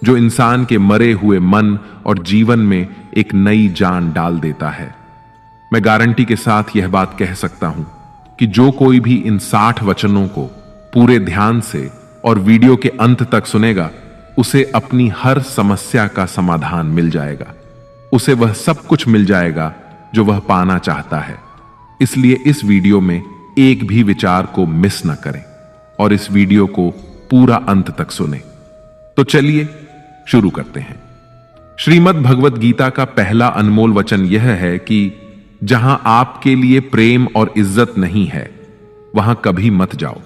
जो इंसान के मरे हुए मन और जीवन में एक नई जान डाल देता है। मैं गारंटी के साथ यह बात कह सकता हूं कि जो कोई भी इन 60 वचनों को पूरे ध्यान से और वीडियो के अंत तक सुनेगा, उसे अपनी हर समस्या का समाधान मिल जाएगा। उसे वह सब कुछ मिल जाएगा जो वह पाना चाहता है। इसलिए इस वीडियो में एक भी विचार को मिस न करें और इस वीडियो को पूरा अंत तक सुनें। तो चलिए शुरू करते हैं। श्रीमद् भगवत गीता का पहला अनमोल वचन यह है कि जहां आपके लिए प्रेम और इज्जत नहीं है, वहां कभी मत जाओ।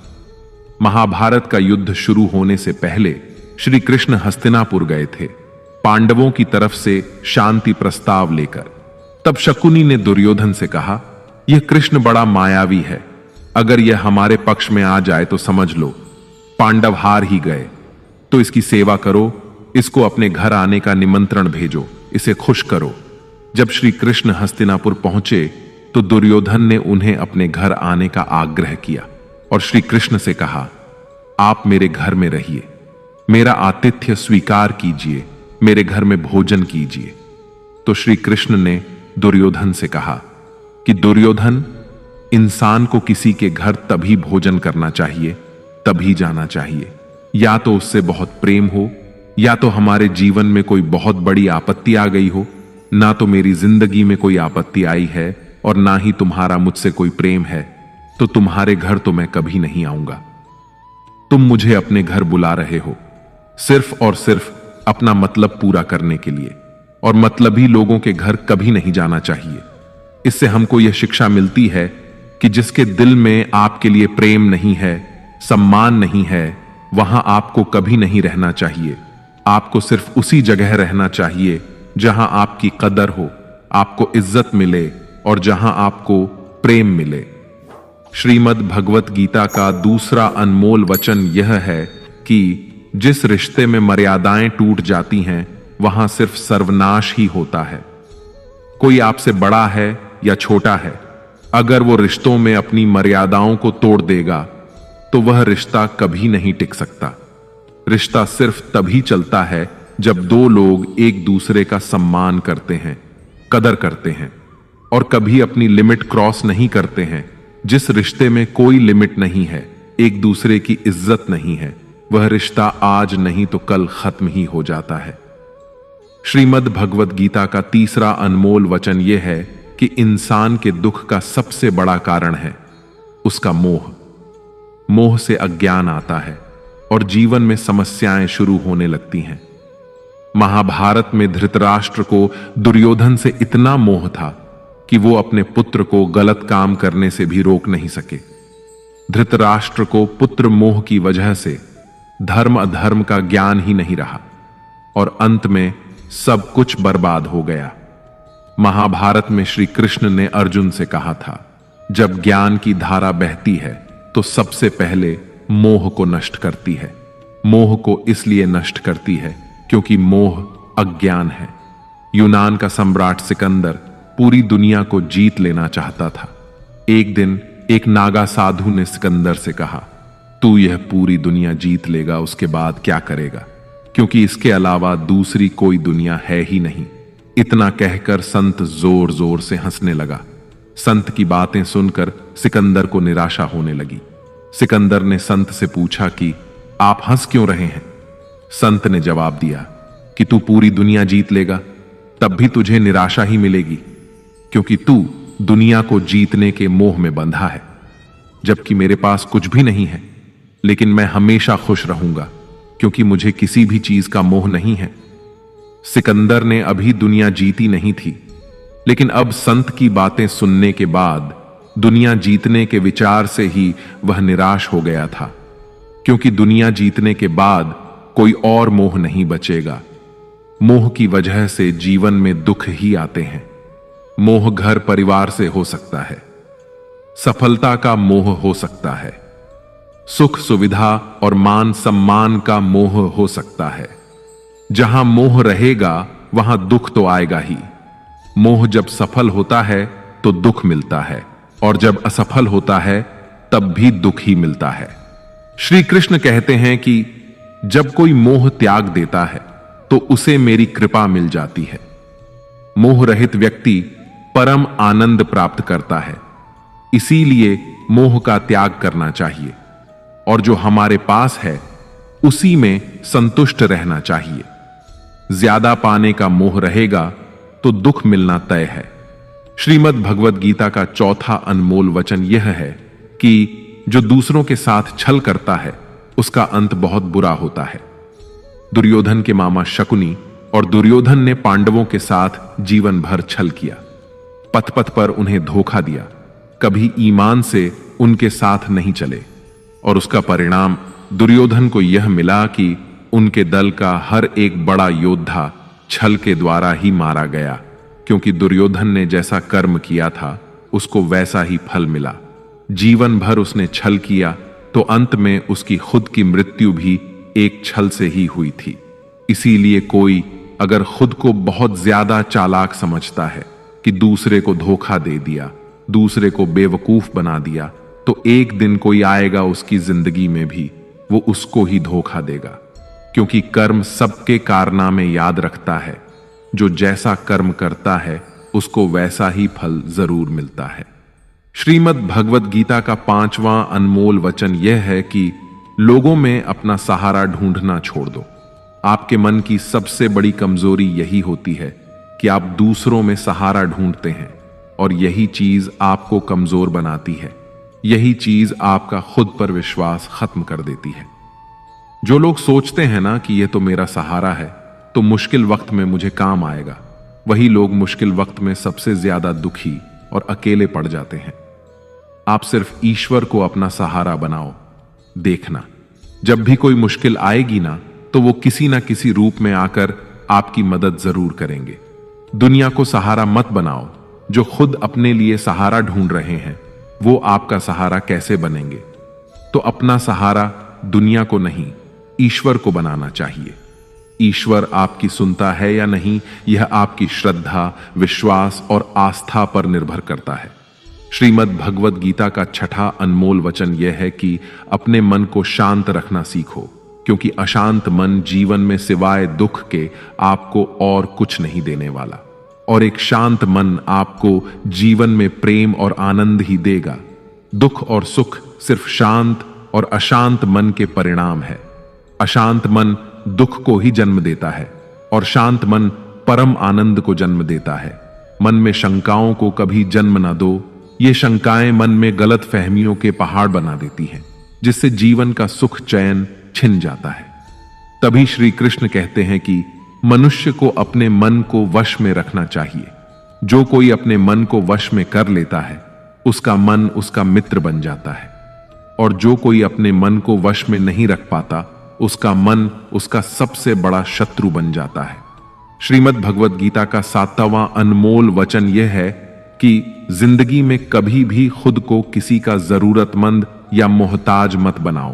महाभारत का युद्ध शुरू होने से पहले श्री कृष्ण हस्तिनापुर गए थे, पांडवों की तरफ से शांति प्रस्ताव लेकर। तब शकुनी ने दुर्योधन से कहा, यह कृष्ण बड़ा मायावी है, अगर यह हमारे पक्ष में आ जाए तो समझ लो पांडव हार ही गए। तो इसकी सेवा करो, इसको अपने घर आने का निमंत्रण भेजो, इसे खुश करो। जब श्री कृष्ण हस्तिनापुर पहुंचे तो दुर्योधन ने उन्हें अपने घर आने का आग्रह किया और श्री कृष्ण से कहा, आप मेरे घर में रहिए, मेरा आतिथ्य स्वीकार कीजिए, मेरे घर में भोजन कीजिए। तो श्री कृष्ण ने दुर्योधन से कहा कि दुर्योधन, इंसान को किसी के घर तभी भोजन करना चाहिए, तभी जाना चाहिए, या तो उससे बहुत प्रेम हो, या तो हमारे जीवन में कोई बहुत बड़ी आपत्ति आ गई हो। ना तो मेरी जिंदगी में कोई आपत्ति आई है और ना ही तुम्हारा मुझसे कोई प्रेम है, तो तुम्हारे घर तो मैं कभी नहीं आऊंगा। तुम मुझे अपने घर बुला रहे हो सिर्फ और सिर्फ अपना मतलब पूरा करने के लिए, और मतलबी लोगों के घर कभी नहीं जाना चाहिए। इससे हमको यह शिक्षा मिलती है कि जिसके दिल में आपके लिए प्रेम नहीं है, सम्मान नहीं है, वहां आपको कभी नहीं रहना चाहिए। आपको सिर्फ उसी जगह रहना चाहिए जहां आपकी कदर हो, आपको इज्जत मिले और जहां आपको प्रेम मिले। श्रीमद् भगवत गीता का दूसरा अनमोल वचन यह है कि जिस रिश्ते में मर्यादाएं टूट जाती हैं, वहां सिर्फ सर्वनाश ही होता है। कोई आपसे बड़ा है या छोटा है, अगर वो रिश्तों में अपनी मर्यादाओं को तोड़ देगा तो वह रिश्ता कभी नहीं टिक सकता। रिश्ता सिर्फ तभी चलता है जब दो लोग एक दूसरे का सम्मान करते हैं, कदर करते हैं और कभी अपनी लिमिट क्रॉस नहीं करते हैं। जिस रिश्ते में कोई लिमिट नहीं है, एक दूसरे की इज्जत नहीं है, वह रिश्ता आज नहीं तो कल खत्म ही हो जाता है। श्रीमद् भगवत गीता का तीसरा अनमोल वचन यह है कि इंसान के दुख का सबसे बड़ा कारण है उसका मोह। मोह से अज्ञान आता है और जीवन में समस्याएं शुरू होने लगती हैं। महाभारत में धृतराष्ट्र को दुर्योधन से इतना मोह था कि वो अपने पुत्र को गलत काम करने से भी रोक नहीं सके। धृतराष्ट्र को पुत्र मोह की वजह से धर्म अधर्म का ज्ञान ही नहीं रहा और अंत में सब कुछ बर्बाद हो गया। महाभारत में श्री कृष्ण ने अर्जुन से कहा था, जब ज्ञान की धारा बहती है तो सबसे पहले मोह को नष्ट करती है। मोह को इसलिए नष्ट करती है क्योंकि मोह अज्ञान है। यूनान का सम्राट सिकंदर पूरी दुनिया को जीत लेना चाहता था। एक दिन एक नागा साधु ने सिकंदर से कहा, तू यह पूरी दुनिया जीत लेगा, उसके बाद क्या करेगा, क्योंकि इसके अलावा दूसरी कोई दुनिया है ही नहीं। इतना कहकर संत जोर जोर से हंसने लगा। संत की बातें सुनकर सिकंदर को निराशा होने लगी। सिकंदर ने संत से पूछा कि आप हंस क्यों रहे हैं। संत ने जवाब दिया कि तू पूरी दुनिया जीत लेगा तब भी तुझे निराशा ही मिलेगी, क्योंकि तू दुनिया को जीतने के मोह में बंधा है, जबकि मेरे पास कुछ भी नहीं है, लेकिन मैं हमेशा खुश रहूंगा क्योंकि मुझे किसी भी चीज का मोह नहीं है। सिकंदर ने अभी दुनिया जीती नहीं थी, लेकिन अब संत की बातें सुनने के बाद दुनिया जीतने के विचार से ही वह निराश हो गया था, क्योंकि दुनिया जीतने के बाद कोई और मोह नहीं बचेगा। मोह की वजह से जीवन में दुख ही आते हैं। मोह घर परिवार से हो सकता है, सफलता का मोह हो सकता है, सुख सुविधा और मान सम्मान का मोह हो सकता है। जहां मोह रहेगा वहां दुख तो आएगा ही। मोह जब सफल होता है तो दुख मिलता है, और जब असफल होता है तब भी दुख ही मिलता है। श्री कृष्ण कहते हैं कि जब कोई मोह त्याग देता है तो उसे मेरी कृपा मिल जाती है। मोह रहित व्यक्ति परम आनंद प्राप्त करता है। इसीलिए मोह का त्याग करना चाहिए और जो हमारे पास है उसी में संतुष्ट रहना चाहिए। ज्यादा पाने का मोह रहेगा तो दुख मिलना तय है। श्रीमद् भगवद गीता का चौथा अनमोल वचन यह है कि जो दूसरों के साथ छल करता है उसका अंत बहुत बुरा होता है। दुर्योधन के मामा शकुनी और दुर्योधन ने पांडवों के साथ जीवन भर छल किया, पथ पथ पर उन्हें धोखा दिया, कभी ईमान से उनके साथ नहीं चले और उसका परिणाम दुर्योधन को यह मिला कि उनके दल का हर एक बड़ा योद्धा छल के द्वारा ही मारा गया, क्योंकि दुर्योधन ने जैसा कर्म किया था उसको वैसा ही फल मिला। जीवन भर उसने छल किया तो अंत में उसकी खुद की मृत्यु भी एक छल से ही हुई थी। इसीलिए कोई अगर खुद को बहुत ज्यादा चालाक समझता है कि दूसरे को धोखा दे दिया, दूसरे को बेवकूफ बना दिया, तो एक दिन कोई आएगा उसकी जिंदगी में भी वो उसको ही धोखा देगा, क्योंकि कर्म सबके कारनामे याद रखता है। जो जैसा कर्म करता है उसको वैसा ही फल जरूर मिलता है। श्रीमद् भगवद गीता का 5वां अनमोल वचन यह है कि लोगों में अपना सहारा ढूंढना छोड़ दो। आपके मन की सबसे बड़ी कमजोरी यही होती है कि आप दूसरों में सहारा ढूंढते हैं और यही चीज आपको कमजोर बनाती है। यही चीज आपका खुद पर विश्वास खत्म कर देती है। जो लोग सोचते हैं ना कि यह तो मेरा सहारा है तो मुश्किल वक्त में मुझे काम आएगा, वही लोग मुश्किल वक्त में सबसे ज्यादा दुखी और अकेले पड़ जाते हैं। आप सिर्फ ईश्वर को अपना सहारा बनाओ। देखना, जब भी कोई मुश्किल आएगी ना तो वो किसी ना किसी रूप में आकर आपकी मदद जरूर करेंगे। दुनिया को सहारा मत बनाओ। जो खुद अपने लिए सहारा ढूंढ रहे हैं वो आपका सहारा कैसे बनेंगे? तो अपना सहारा दुनिया को नहीं, ईश्वर को बनाना चाहिए। ईश्वर आपकी सुनता है या नहीं, यह आपकी श्रद्धा, विश्वास और आस्था पर निर्भर करता है। श्रीमद् भगवद गीता का 6ठा अनमोल वचन यह है कि अपने मन को शांत रखना सीखो, क्योंकि अशांत मन जीवन में सिवाय दुख के आपको और कुछ नहीं देने वाला, और एक शांत मन आपको जीवन में प्रेम और आनंद ही देगा। दुख और सुख सिर्फ शांत और अशांत मन के परिणाम है। अशांत मन दुख को ही जन्म देता है और शांत मन परम आनंद को जन्म देता है। मन में शंकाओं को कभी जन्म ना दो। ये शंकाएं मन में गलत फहमियों के पहाड़ बना देती हैं, जिससे जीवन का सुख चैन छिन जाता है। तभी श्री कृष्ण कहते हैं कि मनुष्य को अपने मन को वश में रखना चाहिए। जो कोई अपने मन को वश में कर लेता है उसका मन उसका मित्र बन जाता है, और जो कोई अपने मन को वश में नहीं रख पाता उसका मन उसका सबसे बड़ा शत्रु बन जाता है। श्रीमद् भगवद गीता का 7वां अनमोल वचन यह है कि जिंदगी में कभी भी खुद को किसी का जरूरतमंद या मोहताज मत बनाओ,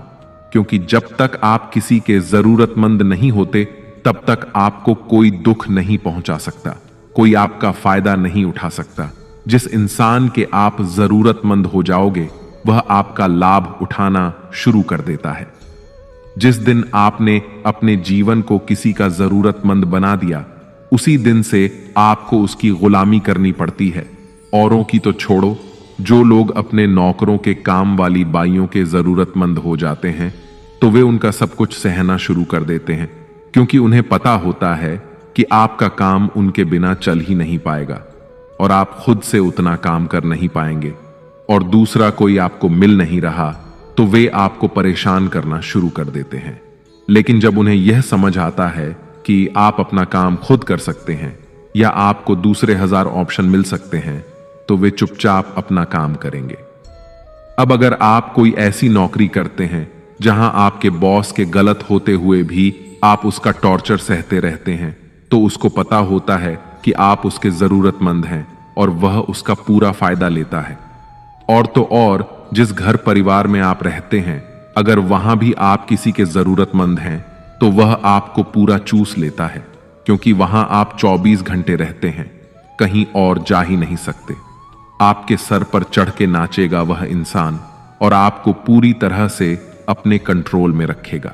क्योंकि जब तक आप किसी के जरूरतमंद नहीं होते तब तक आपको कोई दुख नहीं पहुंचा सकता, कोई आपका फायदा नहीं उठा सकता। जिस इंसान के आप जरूरतमंद हो जाओगे वह आपका लाभ उठाना शुरू कर देता है। जिस दिन आपने अपने जीवन को किसी का जरूरतमंद बना दिया उसी दिन से आपको उसकी गुलामी करनी पड़ती है। औरों की तो छोड़ो, जो लोग अपने नौकरों के काम वाली बाइयों के जरूरतमंद हो जाते हैं तो वे उनका सब कुछ सहना शुरू कर देते हैं, क्योंकि उन्हें पता होता है कि आपका काम उनके बिना चल ही नहीं पाएगा और आप खुद से उतना काम कर नहीं पाएंगे, और दूसरा कोई आपको मिल नहीं रहा तो वे आपको परेशान करना शुरू कर देते हैं। लेकिन जब उन्हें यह समझ आता है कि आप अपना काम खुद कर सकते हैं या आपको दूसरे 1000 ऑप्शन मिल सकते हैं तो वे चुपचाप अपना काम करेंगे। अब अगर आप कोई ऐसी नौकरी करते हैं जहां आपके बॉस के गलत होते हुए भी आप उसका टॉर्चर सहते रहते हैं, तो उसको पता होता है कि आप उसके जरूरतमंद हैं और वह उसका पूरा फायदा लेता है। और तो और जिस घर परिवार में आप रहते हैं, अगर वहां भी आप किसी के जरूरतमंद हैं तो वह आपको पूरा चूस लेता है, क्योंकि वहां आप 24 घंटे रहते हैं, कहीं और जा ही नहीं सकते। आपके सर पर चढ़ के नाचेगा वह इंसान और आपको पूरी तरह से अपने कंट्रोल में रखेगा।